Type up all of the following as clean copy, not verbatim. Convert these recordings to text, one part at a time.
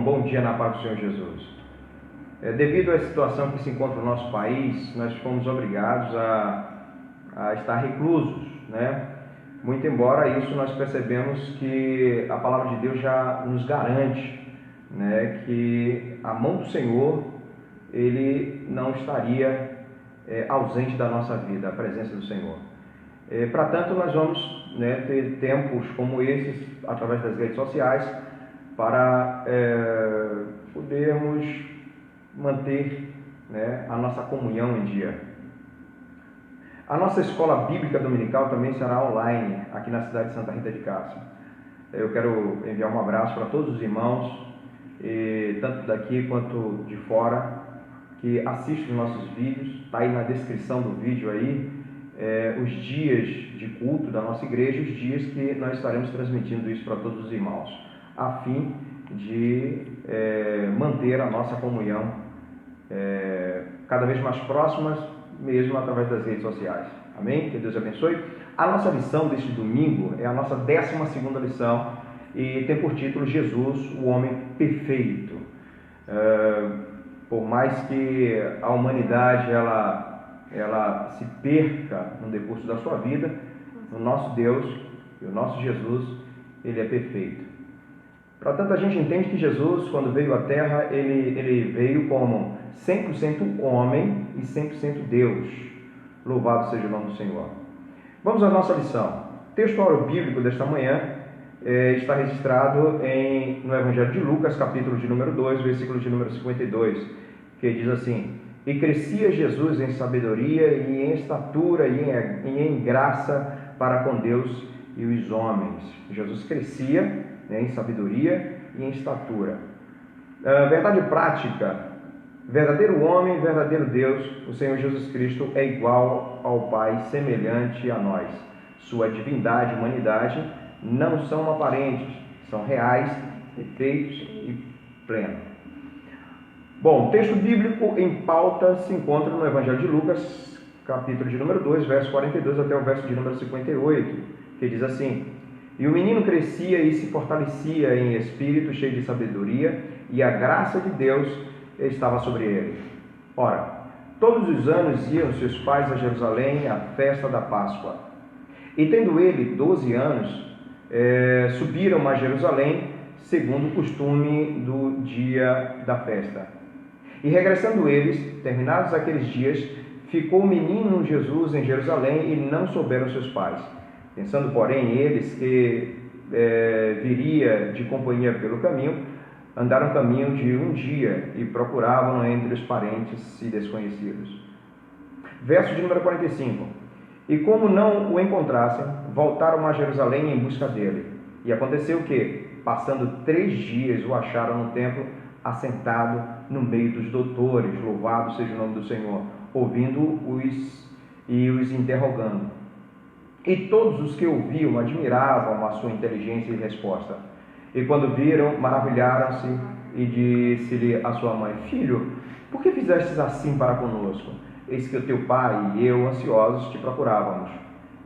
bom dia na paz do Senhor Jesus. Devido à situação que se encontra no nosso país, nós fomos obrigados a estar reclusos, né? Muito embora isso nós percebemos que a palavra de Deus já nos garante, né, que a mão do Senhor, Ele não estaria ausente da nossa vida, a presença do Senhor. Para tanto, nós vamos, né, ter tempos como esses, através das redes sociais, para podermos manter, né, a nossa comunhão em dia. A nossa escola bíblica dominical também será online, aqui na cidade de Santa Rita de Cássia. Eu quero enviar um abraço para todos os irmãos, tanto daqui quanto de fora, que assistem os nossos vídeos. Está aí na descrição do vídeo aí, os dias de culto da nossa igreja, os dias que nós estaremos transmitindo isso para todos os irmãos, a fim de manter a nossa comunhão cada vez mais próximas, mesmo através das redes sociais. Amém? Que Deus abençoe. A nossa lição deste domingo é a nossa 12ª lição e tem por título Jesus, o homem perfeito. Por mais que a humanidade ela se perca no decurso da sua vida, o nosso Deus e o nosso Jesus, Ele é perfeito. Portanto, a gente entende que Jesus, quando veio à Terra, ele veio como 100% homem e 100% Deus. Louvado seja o nome do Senhor. Vamos à nossa lição. O texto bíblico desta manhã está registrado no Evangelho de Lucas, capítulo de número 2, versículo de número 52, que diz assim: E crescia Jesus em sabedoria e em estatura e em graça para com Deus e os homens. Jesus crescia, né, em sabedoria e em estatura. Verdade prática: verdadeiro homem, verdadeiro Deus, o Senhor Jesus Cristo é igual ao Pai, semelhante a nós. Sua divindade e humanidade não são aparentes, são reais, perfeitos e plenos. Bom, o texto bíblico em pauta se encontra no Evangelho de Lucas, capítulo de número 2, verso 42 até o verso de número 58, que diz assim: E o menino crescia e se fortalecia em espírito, cheio de sabedoria, e a graça de Deus estava sobre ele. Ora, todos os anos iam seus pais a Jerusalém à festa da Páscoa. E tendo ele 12 anos, subiram a Jerusalém, segundo o costume do dia da festa. E regressando eles, terminados aqueles dias, ficou o menino Jesus em Jerusalém e não souberam seus pais. Pensando, porém, eles que viria de companhia pelo caminho, andaram caminho de um dia e procuravam entre os parentes e desconhecidos. Verso de número 45. E como não o encontrassem, voltaram a Jerusalém em busca dele. E aconteceu que, passando 3 dias, o acharam no templo, assentado no meio dos doutores, louvado seja o nome do Senhor, ouvindo-os e os interrogando. E todos os que ouviam admiravam a sua inteligência e resposta. E quando viram, maravilharam-se, e disse-lhe a sua mãe: Filho, por que fizestes assim para conosco? Eis que o teu pai e eu, ansiosos, te procurávamos.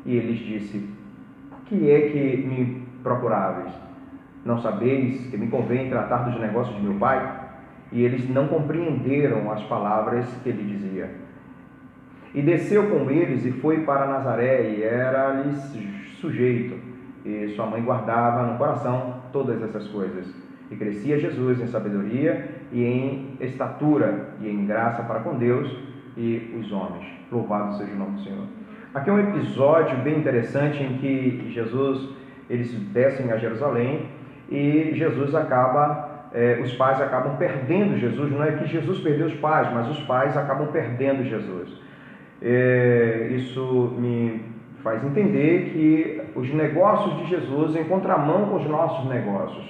E ele lhes disse: Por que é que me procuráveis? Não sabeis que me convém tratar dos negócios de meu pai? E eles não compreenderam as palavras que ele dizia. E desceu com eles e foi para Nazaré, e era-lhes sujeito. E sua mãe guardava no coração todas essas coisas. E crescia Jesus em sabedoria e em estatura e em graça para com Deus e os homens. Louvado seja o nome do Senhor. Aqui é um episódio bem interessante em que eles descem a Jerusalém e Jesus os pais acabam perdendo Jesus. Não é que Jesus perdeu os pais, mas os pais acabam perdendo Jesus. Isso me faz entender que os negócios de Jesus em contramão com os nossos negócios.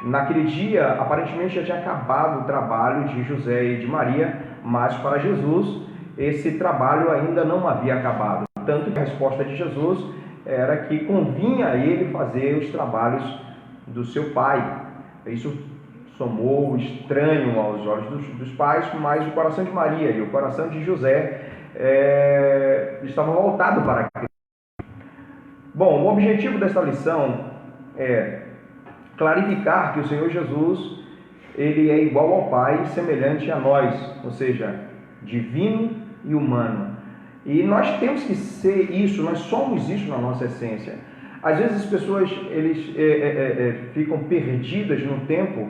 Naquele dia, aparentemente já tinha acabado o trabalho de José e de Maria, mas para Jesus esse trabalho ainda não havia acabado. Tanto que a resposta de Jesus era que convinha a ele fazer os trabalhos do seu pai. Isso somou estranho aos olhos dos pais, mas o coração de Maria e o coração de José estavam voltados para Cristo. Bom, o objetivo desta lição é clarificar que o Senhor Jesus ele é igual ao Pai, semelhante a nós, ou seja, divino e humano. E nós temos que ser isso, nós somos isso na nossa essência. Às vezes as pessoas ficam perdidas no tempo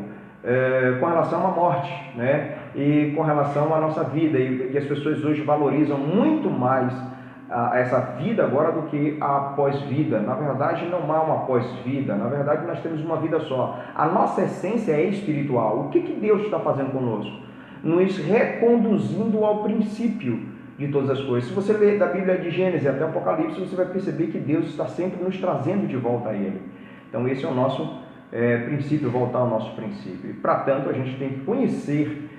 com relação à morte, né? E com relação à nossa vida. E as pessoas hoje valorizam muito mais essa vida agora do que a pós-vida. Na verdade, não há uma pós-vida. Na verdade, nós temos uma vida só. A nossa essência é espiritual. O que Deus está fazendo conosco? Nos reconduzindo ao princípio de todas as coisas. Se você ler da Bíblia de Gênesis até Apocalipse, você vai perceber que Deus está sempre nos trazendo de volta a Ele. Então esse é o nosso princípio, voltar ao nosso princípio. E para tanto a gente tem que conhecer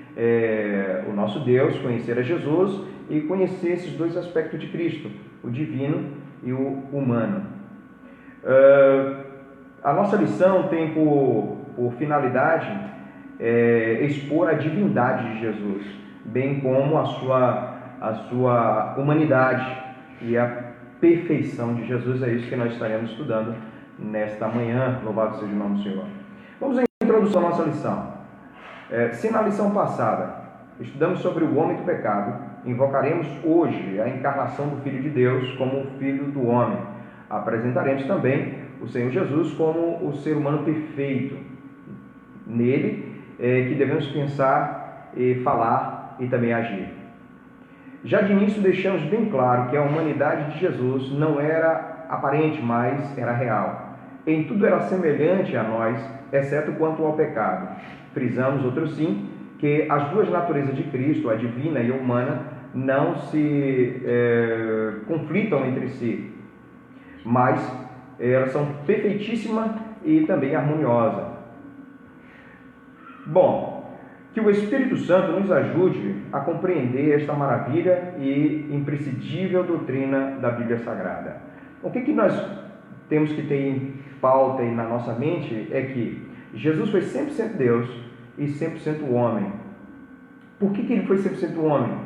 o nosso Deus, conhecer a Jesus e conhecer esses dois aspectos de Cristo, o divino e o humano. A nossa lição tem por finalidade expor a divindade de Jesus, bem como a sua humanidade e a perfeição de Jesus. É isso que nós estaremos estudando nesta manhã. Louvado seja o nome do Senhor. Vamos à introdução à nossa lição. Se na lição passada estudamos sobre o homem do pecado, invocaremos hoje a encarnação do Filho de Deus como o Filho do homem. Apresentaremos também o Senhor Jesus como o ser humano perfeito. Nele que devemos pensar e falar e também agir. Já de início deixamos bem claro que a humanidade de Jesus não era aparente, mas era real. Em tudo era semelhante a nós, exceto quanto ao pecado. Frisamos, outro sim, que as duas naturezas de Cristo, a divina e a humana, não se conflitam entre si, mas elas são perfeitíssimas e também harmoniosas. Bom, que o Espírito Santo nos ajude a compreender esta maravilha e imprescindível doutrina da Bíblia Sagrada. O que nós temos que ter em pauta e na nossa mente é que Jesus foi 100% Deus e 100% homem. Por que ele foi 100% homem?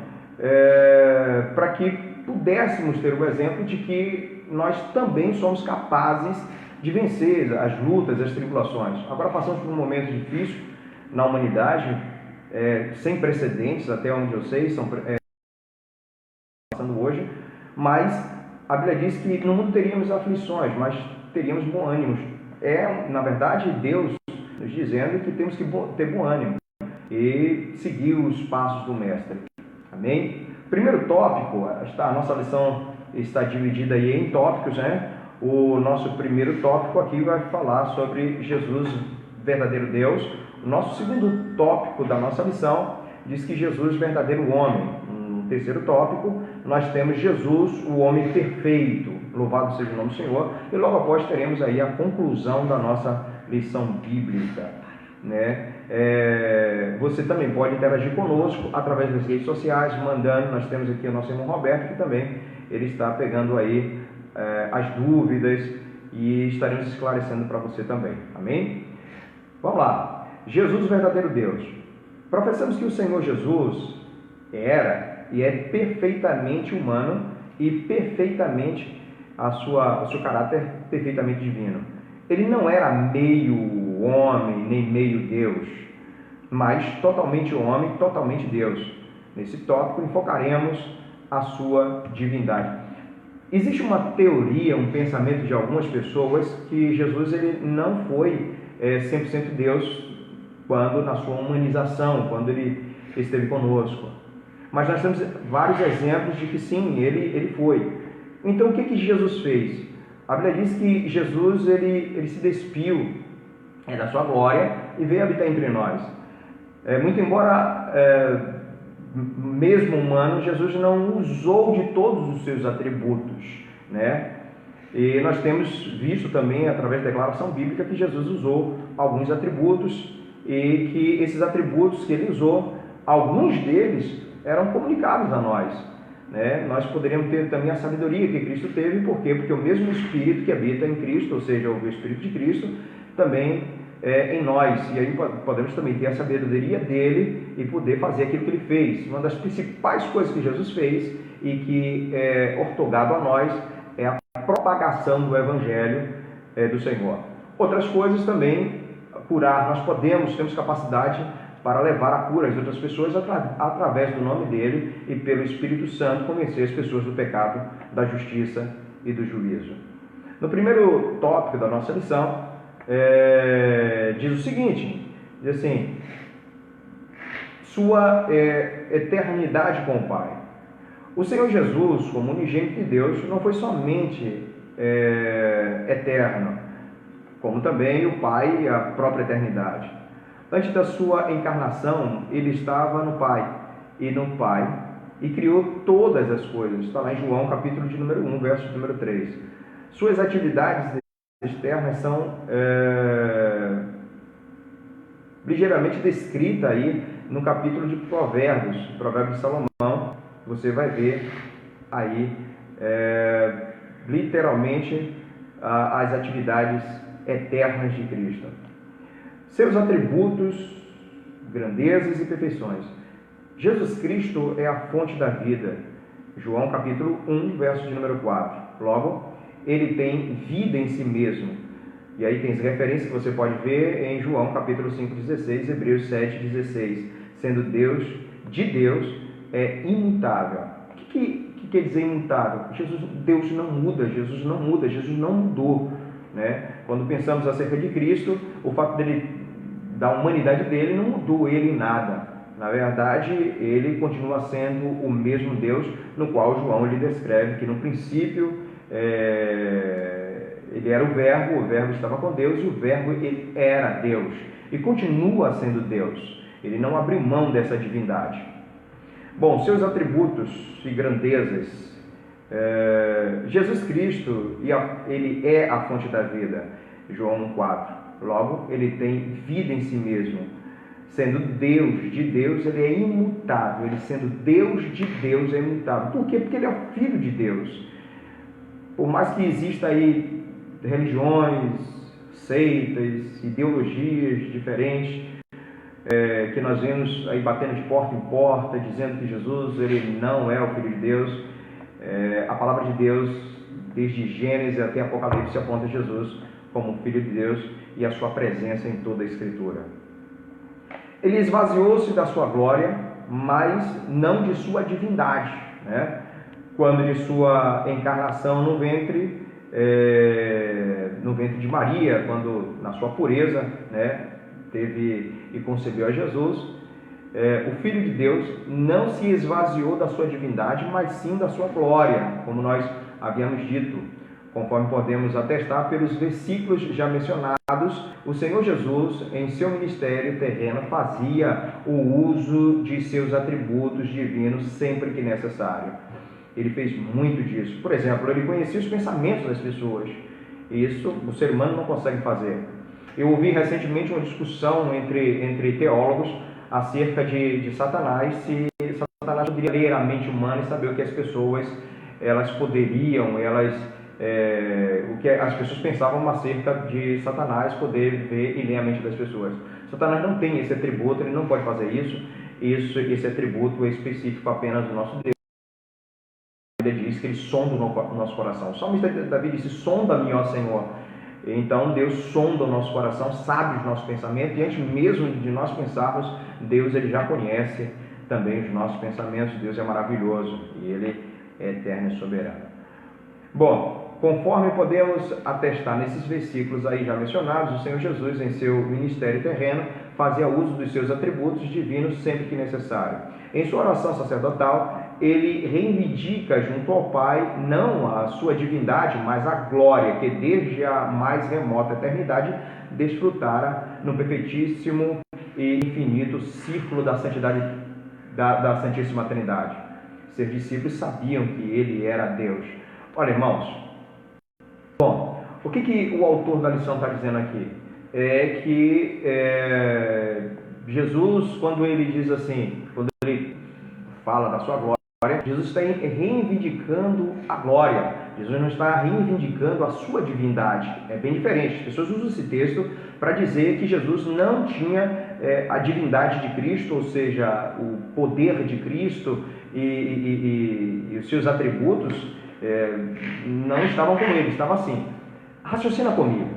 Para que pudéssemos ter o exemplo de que nós também somos capazes de vencer as lutas, as tribulações. Agora passamos por um momento difícil na humanidade, sem precedentes, até onde eu sei, estão passando hoje, mas a Bíblia diz que no mundo teríamos aflições, mas teríamos bom ânimo. Na verdade, Deus nos dizendo que temos que ter bom ânimo e seguir os passos do Mestre. Amém? Primeiro tópico, a nossa lição está dividida aí em tópicos, né? O nosso primeiro tópico aqui vai falar sobre Jesus, verdadeiro Deus. O nosso segundo tópico da nossa lição diz que Jesus, verdadeiro homem. No terceiro tópico, nós temos Jesus, o homem perfeito. Louvado seja o nome do Senhor. E logo após teremos aí a conclusão da nossa lição bíblica, né? Você também pode interagir conosco através das redes sociais, mandando. Nós temos aqui o nosso irmão Roberto, que também ele está pegando aí as dúvidas e estaremos esclarecendo para você também. Amém? Vamos lá. Jesus, o verdadeiro Deus. Professamos que o Senhor Jesus era e é perfeitamente humano e perfeitamente o seu caráter perfeitamente divino. Ele não era meio homem nem meio Deus, mas totalmente homem, totalmente Deus. Nesse tópico enfocaremos a sua divindade. Existe uma teoria, um pensamento de algumas pessoas que Jesus ele não foi 100% Deus quando na sua humanização, quando ele esteve conosco. Mas nós temos vários exemplos de que sim, ele foi. Então o que Jesus fez? A Bíblia diz que Jesus ele se despiu da sua glória e veio habitar entre nós. Muito embora mesmo humano, Jesus não usou de todos os seus atributos, né? E nós temos visto também, através da declaração bíblica, que Jesus usou alguns atributos e que esses atributos que ele usou, alguns deles eram comunicados a nós, né? Nós poderíamos ter também a sabedoria que Cristo teve. Por quê? Porque o mesmo Espírito que habita em Cristo, ou seja, o Espírito de Cristo, também em nós, e aí podemos também ter a sabedoria dele e poder fazer aquilo que ele fez. Uma das principais coisas que Jesus fez e que é ortogado a nós é a propagação do Evangelho do Senhor. Outras coisas também curar, temos capacidade para levar a cura às outras pessoas através do nome dele e pelo Espírito Santo convencer as pessoas do pecado, da justiça e do juízo. No primeiro tópico da nossa lição, diz o seguinte, diz assim, sua eternidade com o Pai. O Senhor Jesus, como unigênito de Deus, não foi somente eterno, como também o Pai e a própria eternidade. Antes da sua encarnação, ele estava no Pai e criou todas as coisas. Está lá em João, capítulo de número 1, verso número 3. Suas atividades externas são ligeiramente descritas aí no capítulo de Provérbios de Salomão. Você vai ver aí literalmente as atividades eternas de Cristo. Seus atributos, grandezas e perfeições. Jesus Cristo é a fonte da vida. João capítulo 1, verso de número 4. Logo, ele tem vida em si mesmo. E aí tem as referências que você pode ver em João capítulo 5, 16, Hebreus 7, 16. Sendo de Deus, é imutável. O que quer dizer imutável? Deus não muda, Jesus não mudou. Né? Quando pensamos acerca de Cristo, o fato da humanidade dele não mudou ele em nada. Na verdade, ele continua sendo o mesmo Deus, no qual João ele descreve que no princípio ele era o Verbo estava com Deus e o Verbo ele era Deus e continua sendo Deus. Ele não abriu mão dessa divindade. Bom, seus atributos e grandezas. Jesus Cristo, ele é a fonte da vida, João 1,4. Logo, ele tem vida em si mesmo. Sendo Deus de Deus, ele é imutável. Ele sendo Deus de Deus, é imutável. Por quê? Porque ele é o Filho de Deus. Por mais que exista aí religiões, seitas, ideologias diferentes, que nós vemos aí batendo de porta em porta, dizendo que Jesus ele não é o Filho de Deus, a palavra de Deus, desde Gênesis até Apocalipse, aponta a Jesus como Filho de Deus e a sua presença em toda a Escritura. Ele esvaziou-se da sua glória, mas não de sua divindade, né? Quando de sua encarnação no ventre de Maria, quando na sua pureza, né, teve e concebeu a Jesus, o Filho de Deus não se esvaziou da sua divindade, mas sim da sua glória, como nós havíamos dito, conforme podemos atestar pelos versículos já mencionados. O Senhor Jesus, em seu ministério terreno, fazia o uso de seus atributos divinos sempre que necessário. Ele fez muito disso. Por exemplo, ele conhecia os pensamentos das pessoas. Isso o ser humano não consegue fazer. Eu ouvi recentemente uma discussão entre teólogos acerca de Satanás, se Satanás poderia ler a mente humana e saber o que as pessoas poderiam, o que as pessoas pensavam acerca de Satanás poder ver e ler a mente das pessoas. Satanás não tem esse atributo, ele não pode fazer isso. Esse atributo é específico apenas do nosso Deus. Ele diz que ele sonda o nosso coração. O salmista Davi disse: sonda-me, ó Senhor. Então Deus sonda o nosso coração, sabe os nossos pensamentos, e antes mesmo de nós pensarmos, Deus ele já conhece também os nossos pensamentos. Deus é maravilhoso e ele é eterno e soberano. Bom, conforme podemos atestar nesses versículos aí já mencionados, o Senhor Jesus, em seu ministério terreno, fazia uso dos seus atributos divinos sempre que necessário. Em sua oração sacerdotal, ele reivindica junto ao Pai não a sua divindade, mas a glória que desde a mais remota eternidade desfrutara no perfeitíssimo e infinito círculo da santidade da Santíssima Trindade. Seus discípulos sabiam que ele era Deus. Olha, irmãos, bom, o que o autor da lição está dizendo aqui? É que Jesus, quando ele diz assim, quando ele fala da sua glória, Jesus está reivindicando a glória. Jesus não está reivindicando a sua divindade. É bem diferente. As pessoas usam esse texto para dizer que Jesus não tinha a divindade de Cristo, ou seja, o poder de Cristo e os seus atributos não estavam com ele, estavam assim. Raciocina comigo.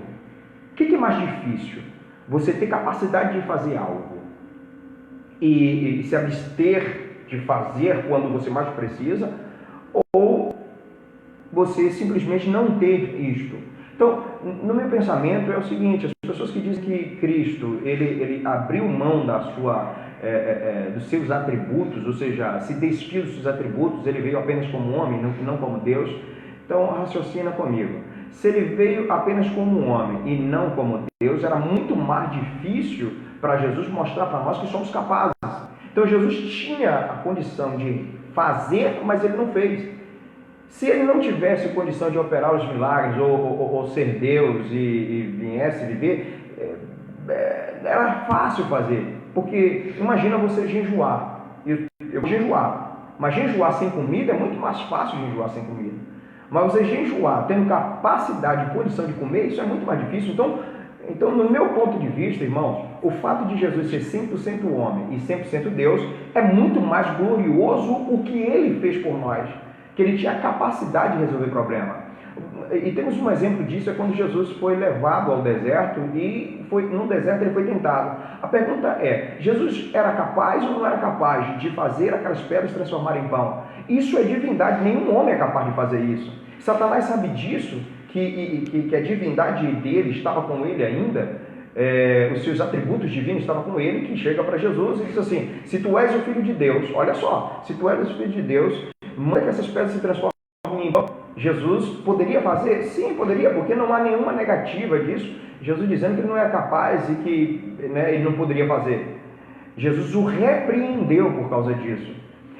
O que é mais difícil? você ter capacidade de fazer algo e se abster de fazer quando você mais precisa, ou você simplesmente não ter isto. Então, no meu pensamento é o seguinte: as pessoas que dizem que Cristo ele abriu mão dos seus atributos, ou seja, se despiu dos seus atributos, ele veio apenas como homem, não como Deus. Então, raciocina comigo. Se ele veio apenas como homem e não como Deus, era muito mais difícil para Jesus mostrar para nós que somos capazes. Então, Jesus tinha a condição de fazer, mas ele não fez. Se ele não tivesse condição de operar os milagres ou ser Deus e viesse viver, era fácil fazer. Porque imagina você jejuar. Eu vou jejuar, mas jejuar sem comida é muito mais fácil de jejuar sem comida. Mas você jejuar tendo capacidade e condição de comer, isso é muito mais difícil. Então, no meu ponto de vista, irmãos, o fato de Jesus ser 100% homem e 100% Deus é muito mais glorioso o que ele fez por nós, que ele tinha a capacidade de resolver problema. E temos um exemplo disso, é quando Jesus foi levado ao deserto e no deserto ele foi tentado. A pergunta é: Jesus era capaz ou não era capaz de fazer aquelas pedras transformar em pão? Isso é divindade, nenhum homem é capaz de fazer isso. Satanás sabe disso, que a divindade dele estava com ele ainda, os seus atributos divinos estavam com ele, que chega para Jesus e diz assim: se tu és o Filho de Deus, olha só, se tu és o Filho de Deus, manda que essas pedras se transformem em pão. Jesus poderia fazer? Sim, poderia, porque não há nenhuma negativa disso. Jesus dizendo que ele não é capaz e que ele não poderia fazer. Jesus o repreendeu por causa disso.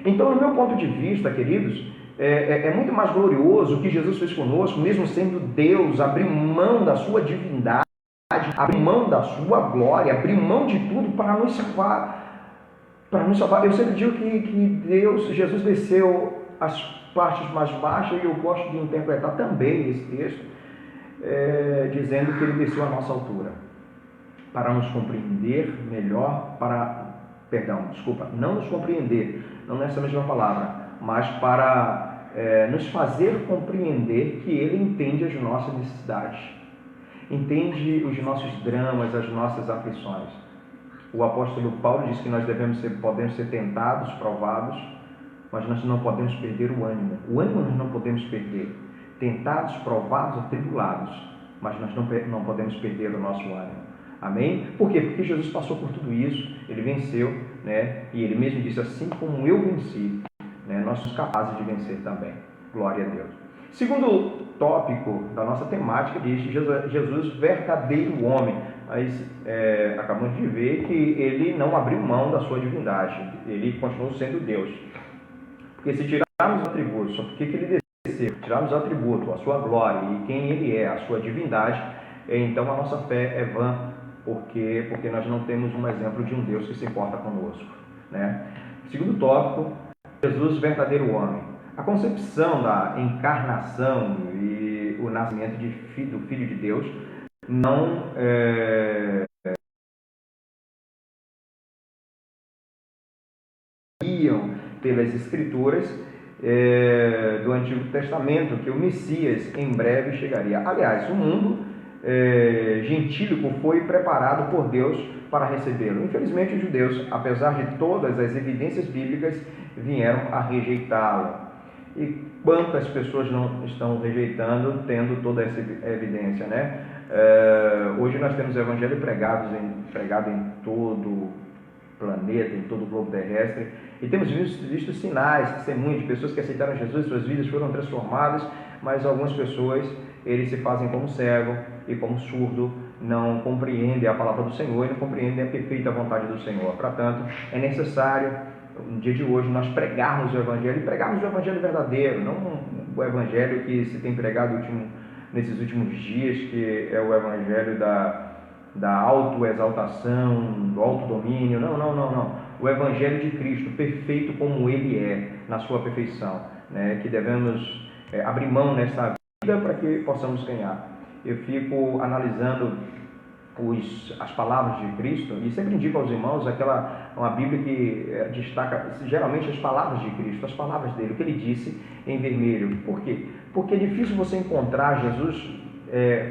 Então, no meu ponto de vista, queridos, é muito mais glorioso o que Jesus fez conosco, mesmo sendo Deus, abrir mão da sua divindade, abrir mão da sua glória, abrir mão de tudo para nos salvar. Para nos salvar. Eu sempre digo que Jesus desceu as partes mais baixas, e eu gosto de interpretar também esse texto, dizendo que ele desceu à nossa altura, para nos compreender melhor, não nos compreender, não nessa mesma palavra, mas para nos fazer compreender que ele entende as nossas necessidades, entende os nossos dramas, as nossas aflições. O apóstolo Paulo diz que nós podemos ser tentados, provados, mas nós não podemos perder o ânimo. O ânimo nós não podemos perder. Tentados, provados, atribulados, mas nós não podemos perder o nosso ânimo. Amém? Por quê? Porque Jesus passou por tudo isso, ele venceu, e ele mesmo disse: assim como eu venci, nós somos capazes de vencer também. Glória a Deus. Segundo tópico da nossa temática diz Jesus, verdadeiro homem. Mas acabamos de ver que ele não abriu mão da sua divindade, ele continuou sendo Deus. Porque se tirarmos os atributos, só porque ele desceu, tirarmos o atributo, a sua glória e quem ele é, a sua divindade, então a nossa fé é vã, porque nós não temos um exemplo de um Deus que se importa conosco. Segundo tópico, Jesus, verdadeiro homem. A concepção da encarnação e o nascimento do Filho de Deus não pelas Escrituras do Antigo Testamento, que o Messias em breve chegaria. Aliás, o mundo gentílico foi preparado por Deus para recebê-lo. Infelizmente, os judeus, apesar de todas as evidências bíblicas, vieram a rejeitá-lo. E quantas pessoas não estão rejeitando, tendo toda essa evidência, hoje nós temos o Evangelho pregado em todo planeta, em todo o globo terrestre, e temos visto sinais, testemunhos de pessoas que aceitaram Jesus, suas vidas foram transformadas, mas algumas pessoas, eles se fazem como cego e como surdo, não compreendem a palavra do Senhor e não compreendem a perfeita vontade do Senhor. Portanto, é necessário, no dia de hoje, nós pregarmos o Evangelho, e pregarmos o Evangelho verdadeiro, não o Evangelho que se tem pregado nesses últimos dias, que é o Evangelho da autoexaltação, do autodomínio. Não. O Evangelho de Cristo, perfeito como Ele é, na sua perfeição, que devemos abrir mão nessa vida para que possamos ganhar. Eu fico analisando as palavras de Cristo, e sempre indico aos irmãos uma Bíblia que destaca geralmente as palavras de Cristo, as palavras dele, o que ele disse em vermelho. Por quê? Porque é difícil você encontrar Jesus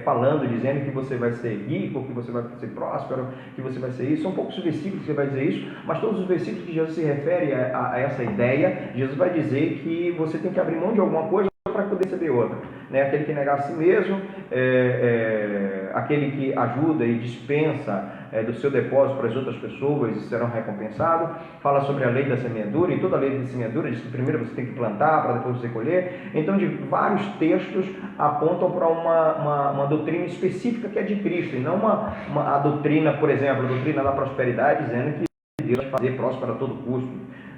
falando, dizendo que você vai ser rico, que você vai ser próspero, que você vai ser isso. São poucos versículos que você vai dizer isso, mas todos os versículos que Jesus se refere a essa ideia, Jesus vai dizer que você tem que abrir mão de alguma coisa para poder receber outra. Né? Aquele que negar a si mesmo, aquele que ajuda e dispensa do seu depósito para as outras pessoas e serão recompensados. Fala sobre a lei da semeadura, e toda a lei da semeadura diz que primeiro você tem que plantar para depois você colher. Então, de vários textos apontam para uma doutrina específica que é de Cristo, e não a doutrina, por exemplo, a doutrina da prosperidade, dizendo que Deus vai fazer próspero a todo custo.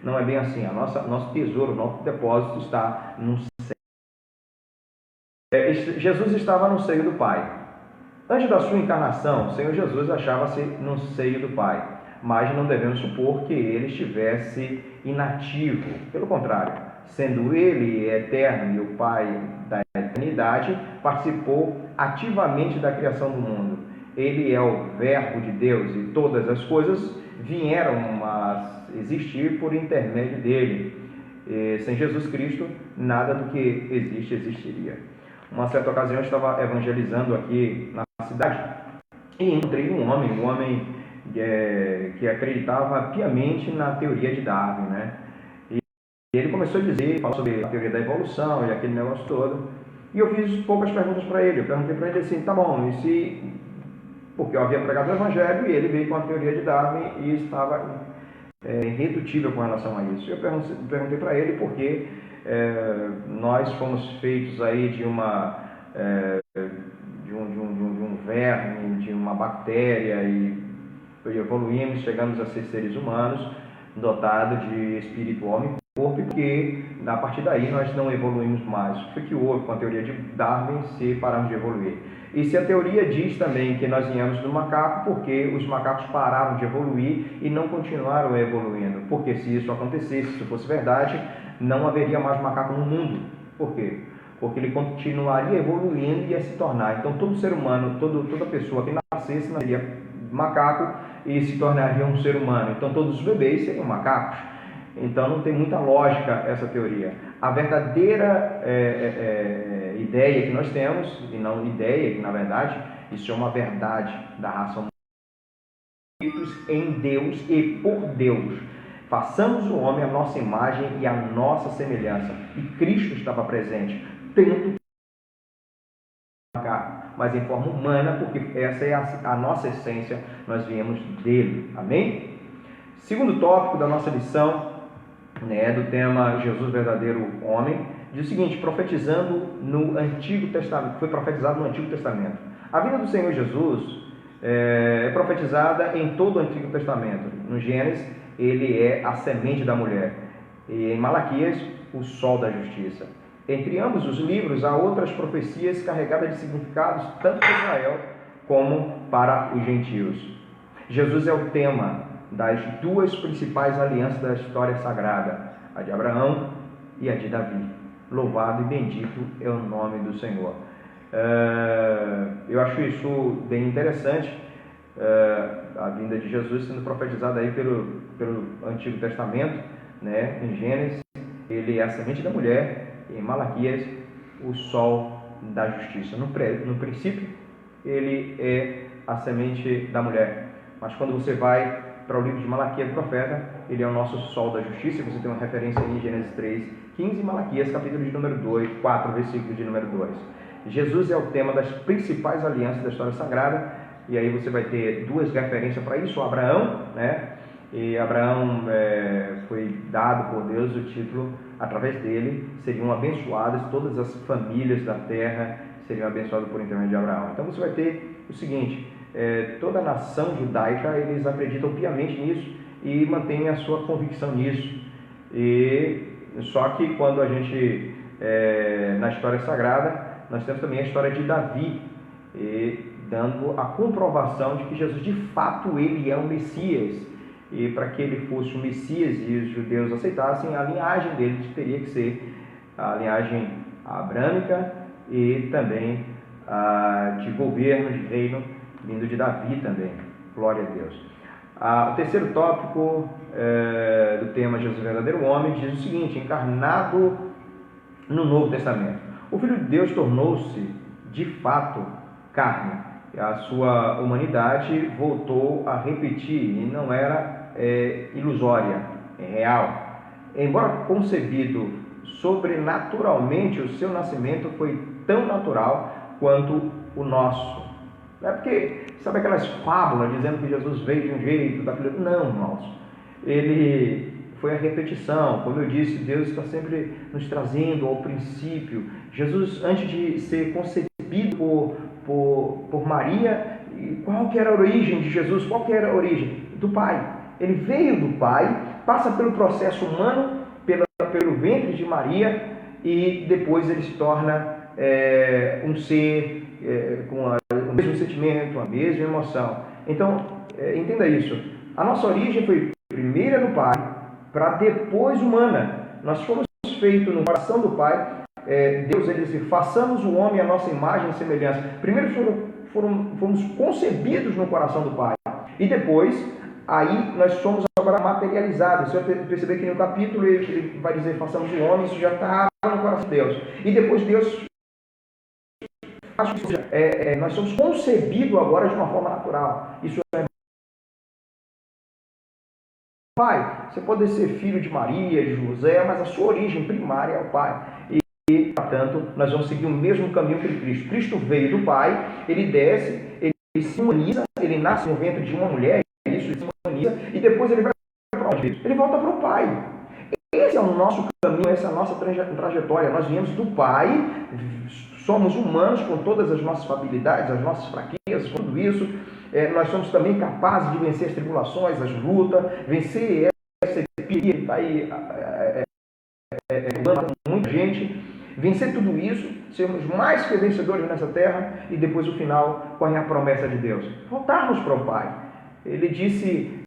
Não é bem assim. Nosso tesouro, nosso depósito está no céu. Jesus estava no seio do Pai. Antes da sua encarnação, o Senhor Jesus achava-se no seio do Pai, mas não devemos supor que ele estivesse inativo. Pelo contrário, sendo ele eterno e o Pai da eternidade, participou ativamente da criação do mundo. Ele é o Verbo de Deus e todas as coisas vieram a existir por intermédio dele. Sem Jesus Cristo, nada do que existe existiria. Uma certa ocasião eu estava evangelizando aqui na cidade e encontrei um homem que acreditava piamente na teoria de Darwin, né? E ele começou a dizer, falou sobre a teoria da evolução e aquele negócio todo. E eu fiz poucas perguntas para ele. Eu perguntei para ele assim, tá bom, e se... Porque eu havia pregado o evangelho e ele veio com a teoria de Darwin e estava irredutível com relação a isso. Eu perguntei para ele por que nós fomos feitos aí de um verme, de uma bactéria e evoluímos, chegamos a ser seres humanos dotados de espírito, homem e corpo, e porque a partir daí nós não evoluímos mais. O que foi que houve com a teoria de Darwin se pararmos de evoluir? E se a teoria diz também que nós viemos do macaco, porque os macacos pararam de evoluir e não continuaram evoluindo? Porque se isso acontecesse, se fosse verdade, não haveria mais macaco no mundo. Por quê? Porque ele continuaria evoluindo e ia se tornar. Então todo ser humano, toda pessoa que nascesse, nasceria macaco e se tornaria um ser humano. Então todos os bebês seriam macacos. Então não tem muita lógica essa teoria. A verdadeira ideia que nós temos, e não ideia, que na verdade isso é uma verdade da raça humana, em Deus e por Deus. Façamos o homem a nossa imagem e a nossa semelhança. E Cristo estava presente, tanto mas em forma humana, porque essa é a nossa essência, nós viemos dele. Amém? Segundo tópico da nossa lição, do tema Jesus verdadeiro homem, diz o seguinte: profetizando no Antigo Testamento, foi profetizado no Antigo Testamento. A vinda do Senhor Jesus é profetizada em todo o Antigo Testamento. No Gênesis, ele é a semente da mulher, e em Malaquias, o sol da justiça. Entre ambos os livros há outras profecias carregadas de significados tanto para Israel como para os gentios. Jesus é o tema das duas principais alianças da história sagrada, a de Abraão e a de Davi. Louvado e bendito é o nome do Senhor. Eu acho isso bem interessante, a vinda de Jesus sendo profetizada aí pelo Antigo Testamento, né? Em Gênesis, ele é a semente da mulher, em Malaquias, o sol da justiça. No princípio, ele é a semente da mulher, mas quando você vai para o livro de Malaquias, do profeta, ele é o nosso sol da justiça. Você tem uma referência aí em Gênesis 3:15 e Malaquias, capítulo de número 4, versículo de número 2. Jesus é o tema das principais alianças da história sagrada, e aí você vai ter duas referências para isso: Abraão, né? E Abraão foi dado por Deus o título, através dele seriam abençoadas todas as famílias da terra, seriam abençoadas por intermédio de Abraão. Então você vai ter o seguinte: toda a nação judaica, eles acreditam piamente nisso e mantêm a sua convicção nisso. E só que quando a gente, na história sagrada, nós temos também a história de Davi, dando a comprovação de que Jesus, de fato, ele é o Messias. E para que ele fosse o Messias e os judeus aceitassem, a linhagem dele teria que ser a linhagem abrâmica e também de governo, de reino, vindo de Davi também. Glória a Deus. O terceiro tópico do tema Jesus verdadeiro homem diz o seguinte: encarnado no Novo Testamento. O Filho de Deus tornou-se de fato carne. A sua humanidade voltou a repetir e não era ilusória, é real. Embora concebido sobrenaturalmente, o seu nascimento foi tão natural quanto o nosso. Não é porque, sabe aquelas fábulas dizendo que Jesus veio de um jeito, daquele... Não, irmãos. Ele foi a repetição. Como eu disse, Deus está sempre nos trazendo ao princípio. Jesus, antes de ser concebido por Maria, qual que era a origem de Jesus? Qual que era a origem? Do Pai. Ele veio do Pai, passa pelo processo humano, pelo ventre de Maria, e depois ele se torna um ser com o mesmo sentimento, a mesma emoção. Então, entenda isso. A nossa origem foi primeira no Pai, para depois humana. Nós fomos feitos no coração do Pai. Deus, ele disse, façamos o homem à nossa imagem e semelhança. Primeiro fomos concebidos no coração do Pai. E depois, aí nós somos agora materializados. Se eu perceber que no capítulo ele vai dizer, façamos o homem, isso já está no coração de Deus. E depois Deus... nós somos concebidos agora de uma forma natural. Isso é... Pai, você pode ser filho de Maria, de José, mas a sua origem primária é o Pai. E, portanto, nós vamos seguir o mesmo caminho que Cristo. Cristo veio do Pai, ele desce, ele se humaniza, ele nasce no ventre de uma mulher, isso, ele se humaniza, e depois ele vai para onde? Ele volta para o Pai. Esse é o nosso caminho, essa é a nossa trajetória. Nós viemos do Pai, somos humanos com todas as nossas habilidades, as nossas fraquezas, tudo isso. Nós somos também capazes de vencer as tribulações, as lutas, vencer essa epidemia que está aí muita gente, vencer tudo isso, sermos mais que vencedores nessa terra e depois o final, qual é a promessa de Deus? Voltarmos para o Pai. Ele disse,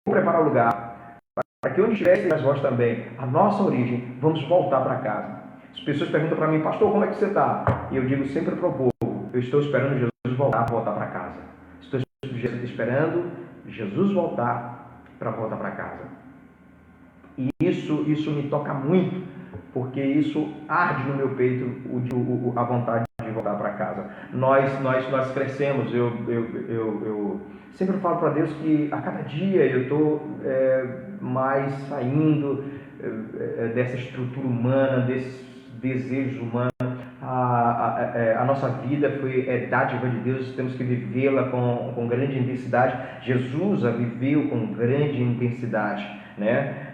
vou preparar o lugar, para que onde estiver, vós também, a nossa origem, vamos voltar para casa. As pessoas perguntam para mim, pastor, como é que você está? E eu digo sempre para o povo, eu estou esperando Jesus voltar para casa. Estou esperando Jesus voltar para voltar para casa. E isso me toca muito, porque isso arde no meu peito a vontade de voltar para casa. Nós crescemos, eu sempre falo para Deus que a cada dia eu estou mais saindo dessa estrutura humana, desses desejos humanos. A nossa vida é dádiva de Deus, temos que vivê-la com grande intensidade. Jesus a viveu com grande intensidade, né?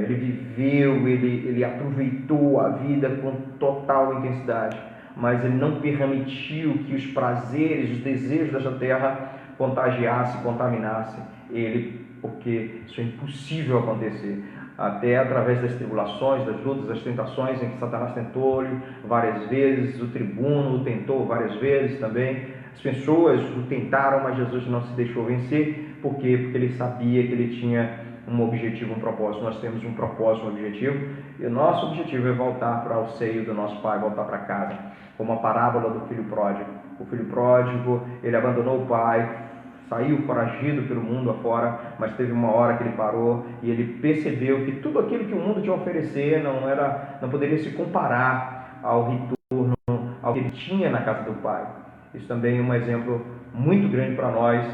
Ele viveu, ele aproveitou a vida com total intensidade, mas ele não permitiu que os prazeres, os desejos dessa terra contagiassem, contaminassem ele, porque isso é impossível acontecer. Até através das tribulações, das lutas, das tentações em que Satanás tentou-lhe várias vezes, o tribuno o tentou várias vezes também. As pessoas o tentaram, mas Jesus não se deixou vencer. Por quê? Porque ele sabia que ele tinha um objetivo, um propósito. Nós temos um propósito, um objetivo, e o nosso objetivo é voltar para o seio do nosso Pai, voltar para casa. Como a parábola do filho pródigo. O filho pródigo, ele abandonou o pai, saiu foragido pelo mundo afora, mas teve uma hora que ele parou e ele percebeu que tudo aquilo que o mundo tinha a oferecer não poderia se comparar ao retorno, ao que ele tinha na casa do Pai. Isso também é um exemplo muito grande para nós.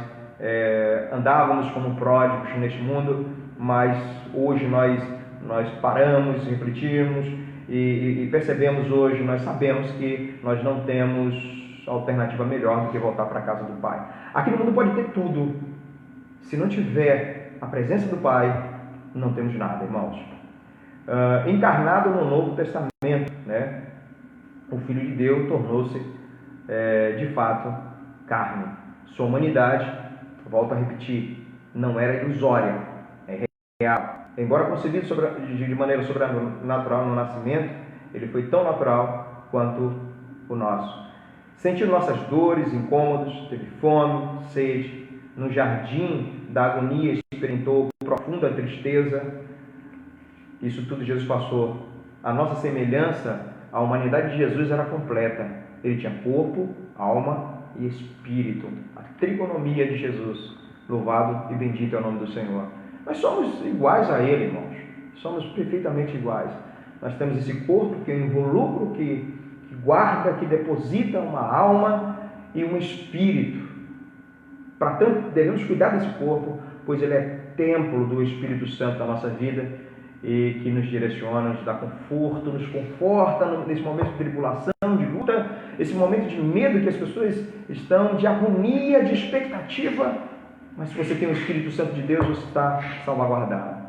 Andávamos como pródigos neste mundo, mas hoje nós paramos, refletimos e percebemos hoje, nós sabemos que nós não temos alternativa melhor do que voltar para a casa do Pai. Aqui no mundo pode ter tudo. Se não tiver a presença do Pai, não temos nada, irmãos. Encarnado no Novo Testamento, né? O Filho de Deus tornou-se, de fato, carne. Sua humanidade, volto a repetir, não era ilusória, é real. Embora concebido de maneira sobrenatural no nascimento, ele foi tão natural quanto o nosso. Sentiu nossas dores, incômodos, teve fome, sede. No jardim da agonia experimentou profunda tristeza. Isso tudo Jesus passou. A nossa semelhança, a humanidade de Jesus era completa. Ele tinha corpo, alma e espírito. A tricotomia de Jesus. Louvado e bendito é o nome do Senhor. Nós somos iguais a Ele, irmãos. Somos perfeitamente iguais. Nós temos esse corpo que é um involucro que guarda, que deposita uma alma e um espírito. Para tanto, devemos cuidar desse corpo, pois ele é templo do Espírito Santo na nossa vida e que nos direciona, nos dá conforto, nos conforta nesse momento de tribulação, de luta, esse momento de medo que as pessoas estão, de agonia, de expectativa. Mas se você tem o Espírito Santo de Deus, você está salvaguardado.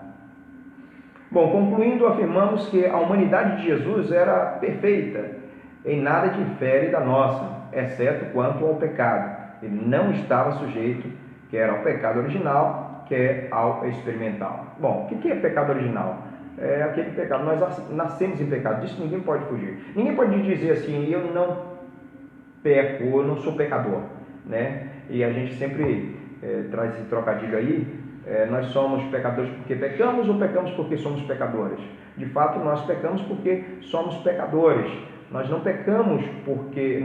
Bom, concluindo, afirmamos que a humanidade de Jesus era perfeita, em nada difere da nossa, exceto quanto ao pecado. Ele não estava sujeito, quer ao pecado original, quer ao experimental. Bom, o que é pecado original? É aquele pecado, nós nascemos em pecado, disso ninguém pode fugir. Ninguém pode dizer assim, eu não peco, eu não sou pecador, né? E a gente sempre traz esse trocadilho aí, nós somos pecadores porque pecamos ou pecamos porque somos pecadores? De fato, nós pecamos porque somos pecadores. Nós não pecamos porque...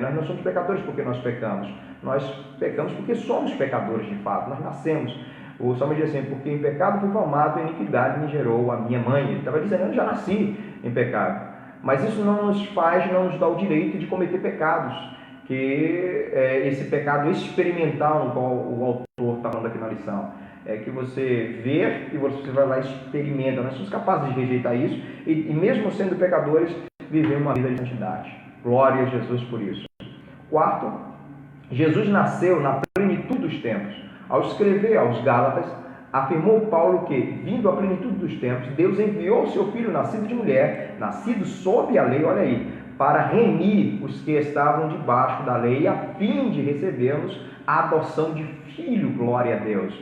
nós não somos pecadores porque nós pecamos. Nós pecamos porque somos pecadores, de fato. Nós nascemos. O Salmo diz assim, porque em pecado fui formado, em iniquidade me gerou a minha mãe. Ele estava dizendo, eu já nasci em pecado. Mas isso não nos dá o direito de cometer pecados. Que esse pecado experimental no qual o autor está falando aqui na lição. É que você vê e você vai lá e experimenta. Nós somos capazes de rejeitar isso e mesmo sendo pecadores, viver uma vida de santidade. Glória a Jesus por isso. Quarto, Jesus nasceu na plenitude dos tempos. Ao escrever aos Gálatas, afirmou Paulo que, vindo à plenitude dos tempos, Deus enviou o seu Filho nascido de mulher, nascido sob a lei, olha aí, para remir os que estavam debaixo da lei, a fim de recebermos a adoção de filho, glória a Deus.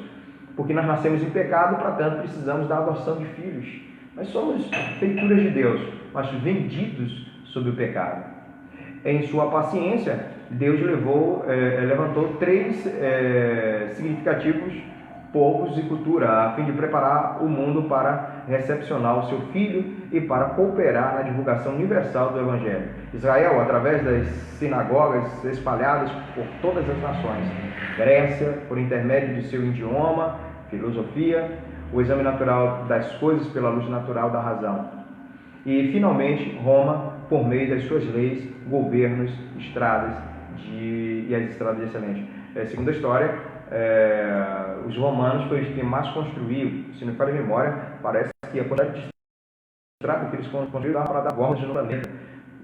Porque nós nascemos em pecado, portanto, precisamos da adoção de filhos. Nós somos feituras de Deus, mas vendidos sob o pecado. Em sua paciência, Deus levantou 3 significativos povos de cultura, a fim de preparar o mundo para recepcionar o seu Filho e para cooperar na divulgação universal do Evangelho. Israel, através das sinagogas espalhadas por todas as nações. Grécia, por intermédio de seu idioma, filosofia, o exame natural das coisas pela luz natural da razão. E, finalmente, Roma, por meio das suas leis, governos, estradas e as estradas de excelente. Segundo a história, os romanos foi os que mais construíam. Se não me falha a memória, parece que a quantidade de estrada que eles construíram dava para dar voltas no planeta.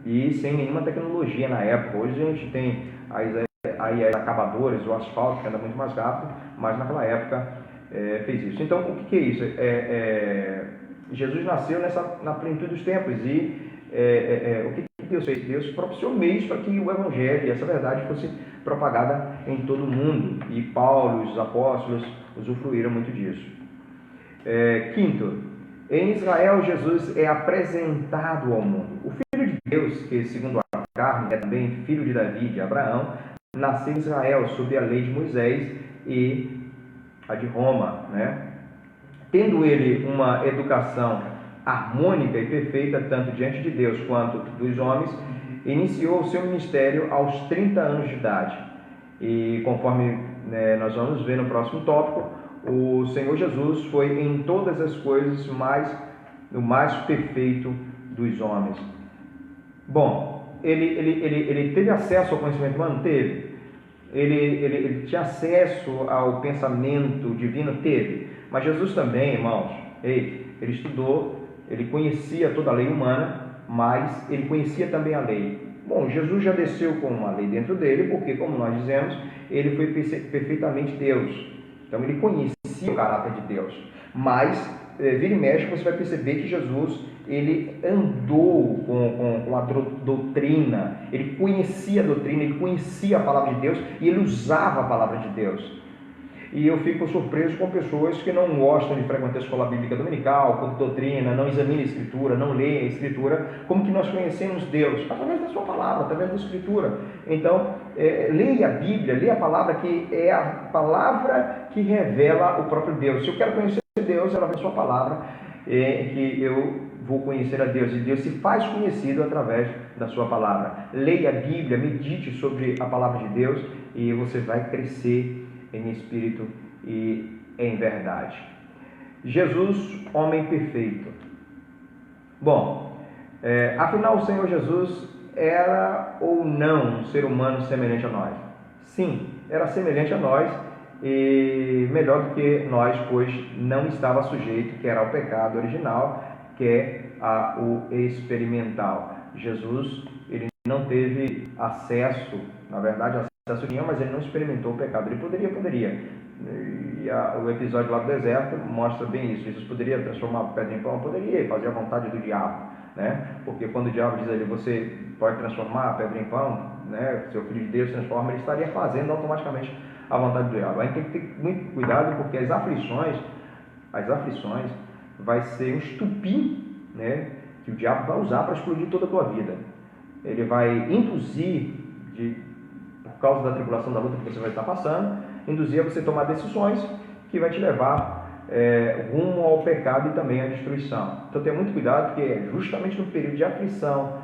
E sem nenhuma tecnologia na época. Hoje a gente tem as acabadores, o asfalto, que anda muito mais rápido, mas naquela época fez isso. Então, o que é isso? Jesus nasceu na plenitude dos tempos e o que Deus fez? Deus propiciou meios para que o Evangelho e essa verdade fosse propagada em todo o mundo. E Paulo, os apóstolos, usufruíram muito disso. Quinto, em Israel, Jesus é apresentado ao mundo. O Filho de Deus, que segundo a carne é também filho de Davi, de Abraão, nasceu em Israel sob a lei de Moisés e a de Roma, né? Tendo ele uma educação harmônica e perfeita, tanto diante de Deus quanto dos homens, iniciou o seu ministério aos 30 anos de idade. E conforme nós vamos ver no próximo tópico, o Senhor Jesus foi em todas as coisas o mais perfeito dos homens. Bom, ele teve acesso ao conhecimento humano? Teve. Ele tinha acesso ao pensamento divino? Teve. Mas Jesus também, irmãos, ele estudou, ele conhecia toda a lei humana, mas ele conhecia também a lei. Bom, Jesus já desceu com uma lei dentro dele, porque, como nós dizemos, ele foi perfeitamente Deus. Então, ele conhecia o caráter de Deus. Mas, vira e mexe, você vai perceber que Jesus, ele andou com a doutrina, ele conhecia a doutrina, ele conhecia a palavra de Deus e ele usava a palavra de Deus. E eu fico surpreso com pessoas que não gostam de frequentar a escola bíblica dominical, com doutrina, não examinam a Escritura, não leem a Escritura. Como que nós conhecemos Deus? Através da sua palavra, através da Escritura. Então, leia a Bíblia, leia a palavra, que é a palavra que revela o próprio Deus. Se eu quero conhecer Deus, ela vem da sua palavra, que eu vou conhecer a Deus. E Deus se faz conhecido através da sua palavra. Leia a Bíblia, medite sobre a palavra de Deus e você vai crescer em espírito e em verdade. Jesus, homem perfeito. Bom, afinal o Senhor Jesus era ou não um ser humano semelhante a nós? Sim, era semelhante a nós e melhor do que nós, pois não estava sujeito, que era ao pecado original, que é o experimental. Jesus, ele não teve acesso, na verdade, acesso tinha, mas ele não experimentou o pecado. Ele poderia. E o episódio lá do deserto mostra bem isso. Jesus poderia transformar a pedra em pão? Poderia, fazer a vontade do diabo, né? Porque quando o diabo diz ali, você pode transformar a pedra em pão, né? Seu filho de Deus transforma, ele estaria fazendo automaticamente a vontade do diabo. A gente tem que ter muito cuidado, porque as aflições vai ser um estupim, né, que o diabo vai usar para explodir toda a tua vida. Ele vai induzir, por causa da tribulação, da luta que você vai estar passando, induzir a você tomar decisões que vai te levar rumo ao pecado e também à destruição. Então tenha muito cuidado, porque é justamente no período de aflição,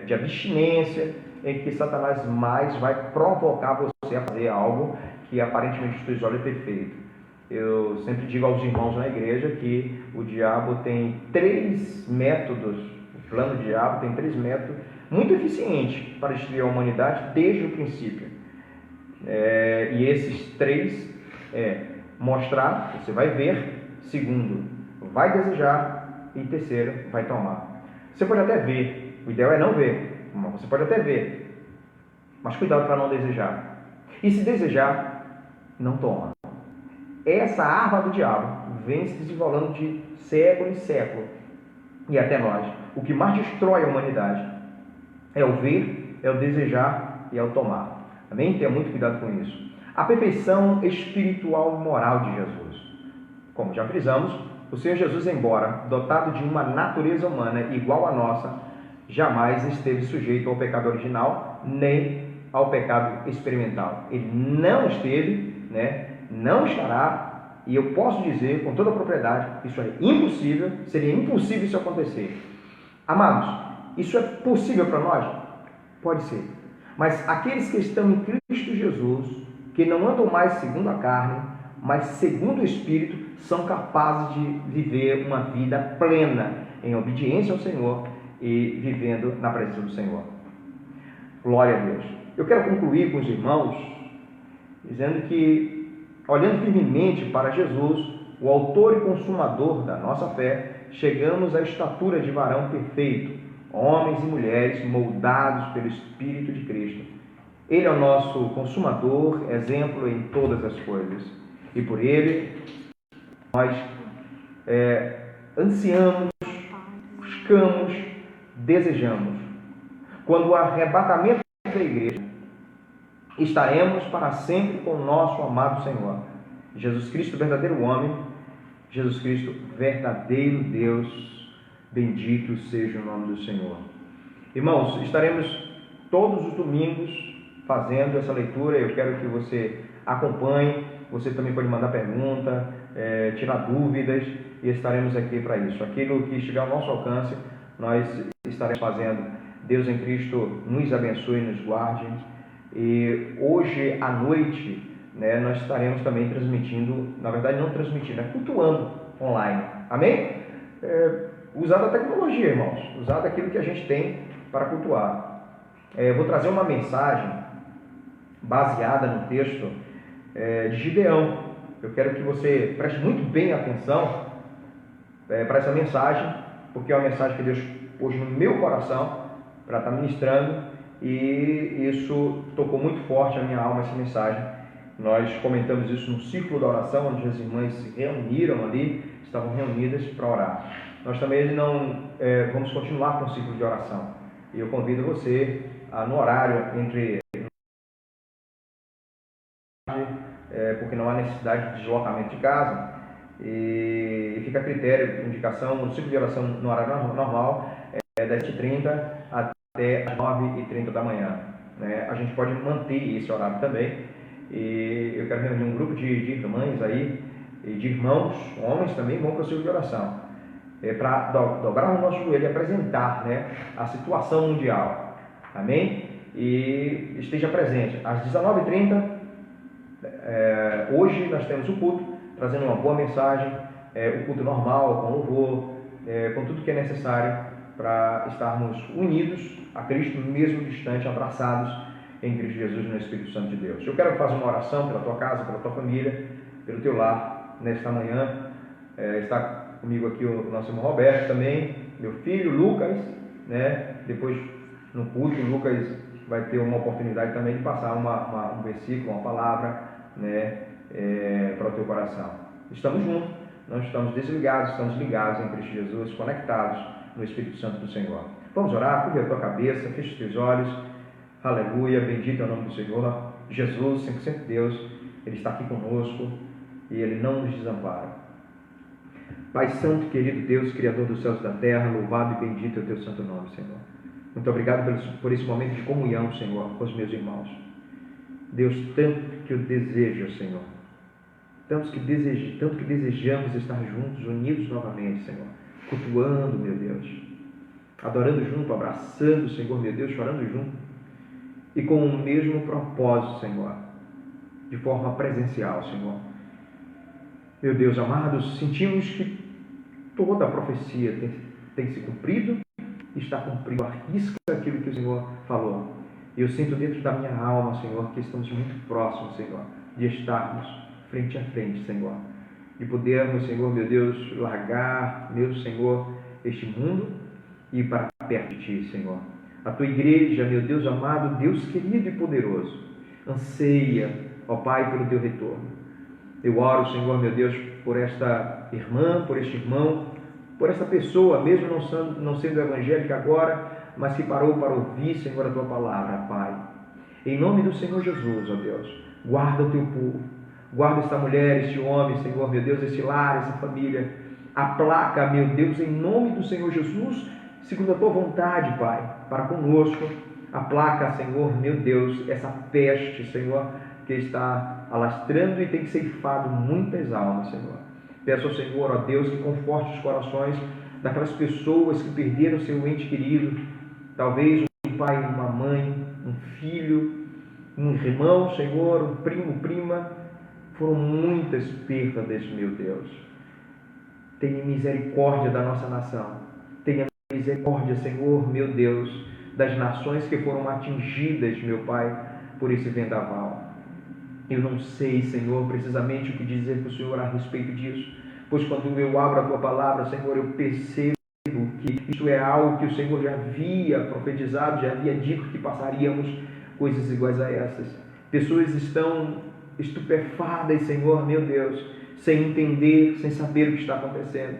de abstinência, em que Satanás mais vai provocar você a fazer algo que aparentemente os teus olhos é perfeito. Eu sempre digo aos irmãos na igreja que o diabo tem 3 métodos, o plano do diabo tem 3 métodos muito eficientes para destruir a humanidade desde o princípio. E esses 3 mostrar, você vai ver; segundo, vai desejar; e terceiro, vai tomar. Você pode até ver, o ideal é não ver, mas você pode até ver, mas cuidado para não desejar. E se desejar, não toma. Essa arma do diabo vem se desenvolvendo de século em século e até nós. O que mais destrói a humanidade é o ver, é o desejar e é o tomar. Amém? Tenha muito cuidado com isso. A perfeição espiritual e moral de Jesus. Como já frisamos, o Senhor Jesus, embora dotado de uma natureza humana igual à nossa, jamais esteve sujeito ao pecado original, nem ao pecado experimental. Ele não esteve, não estará, e eu posso dizer com toda a propriedade, isso é impossível, seria impossível isso acontecer. Amados, isso é possível para nós? Pode ser. Mas aqueles que estão em Cristo Jesus, que não andam mais segundo a carne, mas segundo o Espírito, são capazes de viver uma vida plena, em obediência ao Senhor e vivendo na presença do Senhor. Glória a Deus. Eu quero concluir com os irmãos, dizendo que, olhando firmemente para Jesus, o autor e consumador da nossa fé, chegamos à estatura de varão perfeito, homens e mulheres moldados pelo Espírito de Cristo. Ele é o nosso consumador, exemplo em todas as coisas. E por ele, nós ansiamos, buscamos, desejamos. Quando o arrebatamento da igreja, estaremos para sempre com o nosso amado Senhor. Jesus Cristo, verdadeiro homem, Jesus Cristo, verdadeiro Deus, bendito seja o nome do Senhor. Irmãos, estaremos todos os domingos fazendo essa leitura. Eu quero que você acompanhe. Você também pode mandar pergunta, tirar dúvidas, e estaremos aqui para isso. Aquilo que estiver ao nosso alcance, nós estaremos fazendo. Deus em Cristo nos abençoe e nos guarde. E hoje à noite, nós estaremos também transmitindo, na verdade não transmitindo, cultuando online. Amém? Usando a tecnologia, irmãos, usando aquilo que a gente tem para cultuar. Vou trazer uma mensagem baseada no texto de Gideão. Eu quero que você preste muito bem atenção para essa mensagem, porque é uma mensagem que Deus pôs no meu coração para estar ministrando, e isso tocou muito forte a minha alma, essa mensagem. Nós comentamos isso no círculo da oração, onde as irmãs se reuniram ali, estavam reunidas para orar. Nós também vamos continuar com o ciclo de oração, e eu convido você no horário entre porque não há necessidade de deslocamento de casa, e fica a critério, indicação, no ciclo de oração no horário normal, das 7h30 até as 9h30 da manhã. A gente pode manter esse horário também, e eu quero reunir um grupo de irmãs aí, e de irmãos, homens também, vão para o ciclo de oração, para dobrar o nosso joelho e apresentar a situação mundial. Amém? E esteja presente. Às 19h30, hoje nós temos o culto, trazendo uma boa mensagem, o culto normal, com louvor, com tudo que é necessário para estarmos unidos a Cristo, mesmo distante, abraçados em Cristo Jesus no Espírito Santo de Deus. Eu quero fazer uma oração pela tua casa, pela tua família, pelo teu lar, nesta manhã. Está comigo aqui o nosso irmão Roberto também, meu filho Lucas, né? Depois no culto o Lucas vai ter uma oportunidade também de passar um versículo, uma palavra, né? Para o teu coração. Estamos juntos, não estamos desligados, estamos ligados em Cristo Jesus, conectados no Espírito Santo do Senhor. Vamos orar, curva a tua cabeça, fecha os teus olhos. Aleluia, bendito é o nome do Senhor. Jesus, 100% Deus, Ele está aqui conosco e Ele não nos desampara. Pai Santo, querido Deus, Criador dos céus e da terra, louvado e bendito é o teu santo nome, Senhor. Muito obrigado por esse momento de comunhão, Senhor, com os meus irmãos. Deus, tanto que eu desejo, Senhor, tanto que desejamos estar juntos, unidos novamente, Senhor, cultuando, meu Deus, adorando junto, abraçando, Senhor, meu Deus, chorando junto, e com o mesmo propósito, Senhor, de forma presencial, Senhor. Meu Deus amado, sentimos que toda a profecia tem se cumprido, está cumprido à risca aquilo que o Senhor falou. E eu sinto dentro da minha alma, Senhor, que estamos muito próximos, Senhor, de estarmos frente a frente, Senhor, de podermos, Senhor, meu Deus, largar, meu Senhor, este mundo e ir para perto de Ti, Senhor. A Tua igreja, meu Deus amado, Deus querido e poderoso, anseia, ó Pai, pelo Teu retorno. Eu oro, Senhor, meu Deus, por esta irmã, por este irmão, por esta pessoa, mesmo não sendo evangélica agora, mas que parou para ouvir, Senhor, a Tua palavra, Pai. Em nome do Senhor Jesus, ó Deus, guarda o Teu povo, guarda esta mulher, este homem, Senhor, meu Deus, este lar, essa família. Aplaca, meu Deus, em nome do Senhor Jesus, segundo a Tua vontade, Pai, para conosco. Aplaca, Senhor, meu Deus, essa peste, Senhor, que está alastrando e tem ceifado muitas almas, Senhor. Peço ao Senhor, ó Deus, que conforte os corações daquelas pessoas que perderam seu ente querido, talvez um pai, uma mãe, um filho, um irmão, Senhor, um primo, prima. Foram muitas perdas, meu Deus. Tenha misericórdia da nossa nação. Tenha misericórdia, Senhor, meu Deus, das nações que foram atingidas, meu Pai, por esse vendaval. Eu não sei, Senhor, precisamente o que dizer para o Senhor a respeito disso, pois quando eu abro a Tua palavra, Senhor, eu percebo que isto é algo que o Senhor já havia profetizado, já havia dito que passaríamos coisas iguais a essas. Pessoas estão estupefadas, Senhor, meu Deus, sem entender, sem saber o que está acontecendo.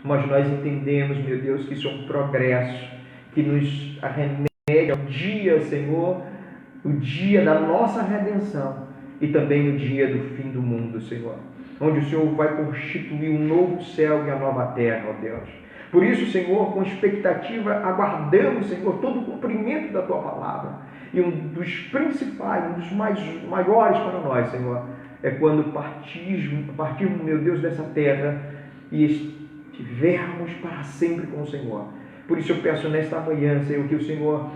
Mas nós entendemos, meu Deus, que isso é um progresso, que nos arremete ao dia, Senhor, o dia da nossa redenção, e também o dia do fim do mundo, Senhor, onde o Senhor vai constituir um novo céu e a nova terra, ó Deus. Por isso, Senhor, com expectativa, aguardamos, Senhor, todo o cumprimento da Tua palavra. E um dos principais, um dos maiores para nós, Senhor, é quando partirmos, meu Deus, dessa terra e estivermos para sempre com o Senhor. Por isso eu peço nesta manhã, Senhor, que o Senhor,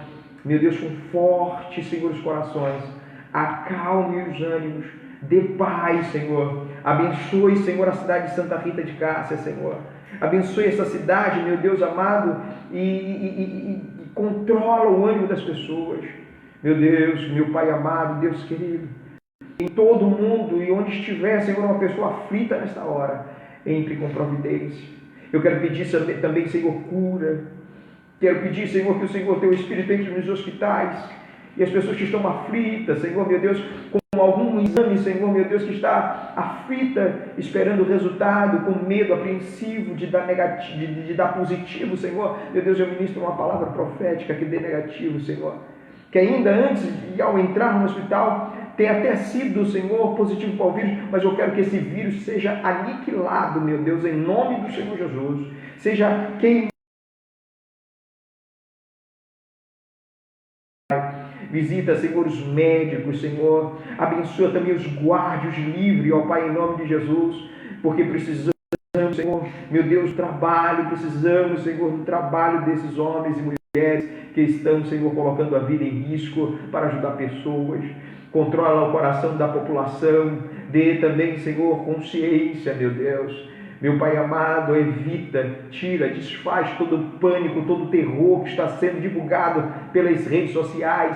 meu Deus, conforte, Senhor, os corações, acalme os ânimos, dê paz, Senhor. Abençoe, Senhor, a cidade de Santa Rita de Cássia, Senhor. Abençoe essa cidade, meu Deus amado, e controla o ânimo das pessoas. Meu Deus, meu Pai amado, Deus querido, em todo o mundo e onde estiver, Senhor, uma pessoa aflita nesta hora, entre com providência. Eu quero pedir também, Senhor, cura. Quero pedir, Senhor, que o Senhor, Teu Espírito, entre nos hospitais, e as pessoas que estão aflitas, Senhor, meu Deus, com algum exame, Senhor, meu Deus, que está aflita, esperando o resultado, com medo, apreensivo de dar negativo, de dar positivo, Senhor. Meu Deus, eu ministro uma palavra profética que dê negativo, Senhor. Que ainda antes, e ao entrar no hospital, tenha até sido, Senhor, positivo para o vírus, mas eu quero que esse vírus seja aniquilado, meu Deus, em nome do Senhor Jesus. Seja queimado. Visita, Senhor, os médicos, Senhor. Abençoa também os guardas, livre, ó Pai, em nome de Jesus, porque precisamos, Senhor, meu Deus, trabalho, precisamos, Senhor, do trabalho desses homens e mulheres que estão, Senhor, colocando a vida em risco para ajudar pessoas. Controla o coração da população, dê também, Senhor, consciência, meu Deus. Meu Pai amado, evita, tira, desfaz todo o pânico, todo o terror que está sendo divulgado pelas redes sociais,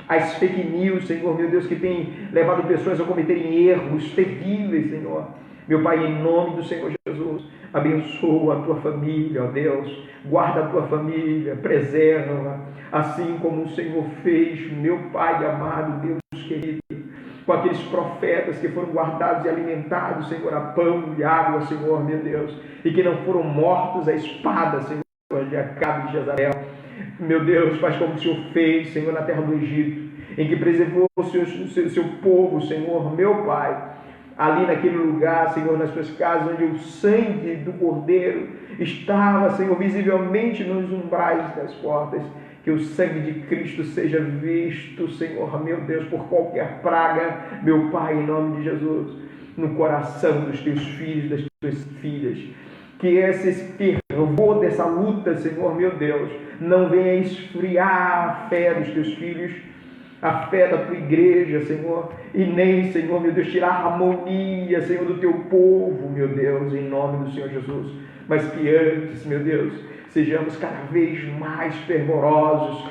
as fake news, Senhor, meu Deus, que tem levado pessoas a cometerem erros terríveis, Senhor. Meu Pai, em nome do Senhor Jesus, abençoa a tua família, ó Deus, guarda a tua família, preserva, assim como o Senhor fez, meu Pai amado, Deus querido, com aqueles profetas que foram guardados e alimentados, Senhor, a pão e água, Senhor, meu Deus, e que não foram mortos à espada, Senhor, de Acabe e de Jezabel. Meu Deus, faz como o Senhor fez, Senhor, na terra do Egito, em que preservou o seu povo, Senhor, meu Pai, ali naquele lugar, Senhor, nas suas casas, onde o sangue do Cordeiro estava, Senhor, visivelmente nos umbrais das portas. Que o sangue de Cristo seja visto, Senhor, meu Deus, por qualquer praga, meu Pai, em nome de Jesus, no coração dos teus filhos, das tuas filhas. Que esse fervor dessa luta, Senhor, meu Deus, não venha esfriar a fé dos teus filhos, a fé da tua igreja, Senhor, e nem, Senhor, meu Deus, tirar a harmonia, Senhor, do teu povo, meu Deus, em nome do Senhor Jesus. Mas que antes, meu Deus, sejamos cada vez mais fervorosos,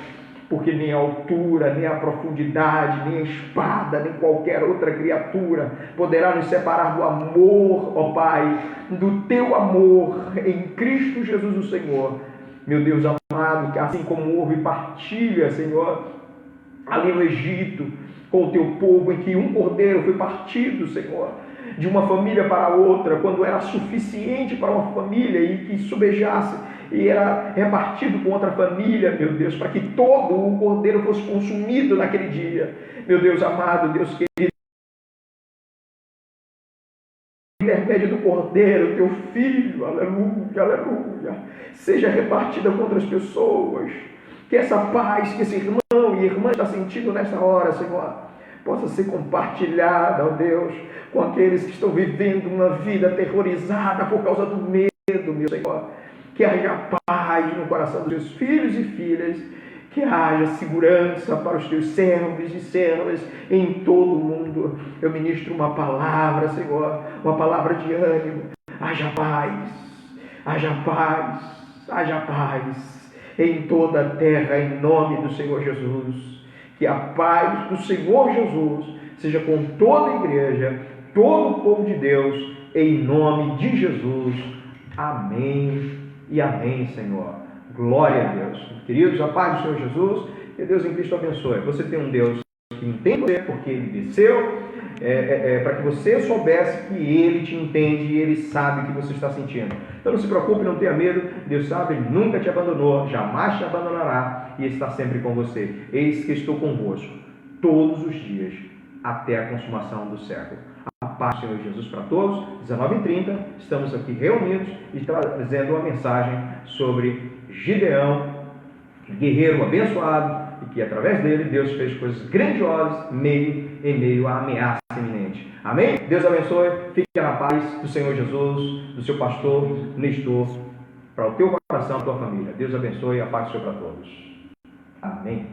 porque nem a altura, nem a profundidade, nem a espada, nem qualquer outra criatura poderá nos separar do amor, ó Pai, do teu amor em Cristo Jesus o Senhor. Meu Deus amado, que assim como houve partilha, Senhor, ali no Egito, com o teu povo, em que um cordeiro foi partido, Senhor, de uma família para outra, quando era suficiente para uma família e que sobejasse, e era repartido com outra família, meu Deus, para que todo o cordeiro fosse consumido naquele dia. Meu Deus amado, Deus querido, intermédio do cordeiro, teu filho, aleluia, aleluia, seja repartida com outras pessoas. Que essa paz que esse irmão e irmã está sentindo nessa hora, Senhor, possa ser compartilhada, ó Deus, com aqueles que estão vivendo uma vida aterrorizada por causa do medo, meu Senhor. Que haja paz no coração dos teus filhos e filhas, que haja segurança para os teus servos e servas em todo o mundo. Eu ministro uma palavra, Senhor, uma palavra de ânimo. Haja paz, haja paz, haja paz em toda a terra, em nome do Senhor Jesus. Que a paz do Senhor Jesus seja com toda a igreja, todo o povo de Deus, em nome de Jesus. Amém e amém, Senhor. Glória a Deus. Queridos, a paz do Senhor Jesus, que Deus em Cristo abençoe. Você tem um Deus que entende você, porque Ele desceu, para que você soubesse que Ele te entende e Ele sabe o que você está sentindo. Então não se preocupe, não tenha medo. Deus sabe, Ele nunca te abandonou, jamais te abandonará e está sempre com você. Eis que estou convosco todos os dias, até a consumação do século. A paz do Senhor Jesus para todos. 19h30, estamos aqui reunidos e trazendo uma mensagem sobre Gideão, guerreiro abençoado, e que através dele Deus fez coisas grandiosas em meio à ameaça iminente. Amém? Deus abençoe, fique na paz do Senhor Jesus, do seu pastor Nestor, para o teu coração, a tua família. Deus abençoe, a paz do Senhor para todos. Amém.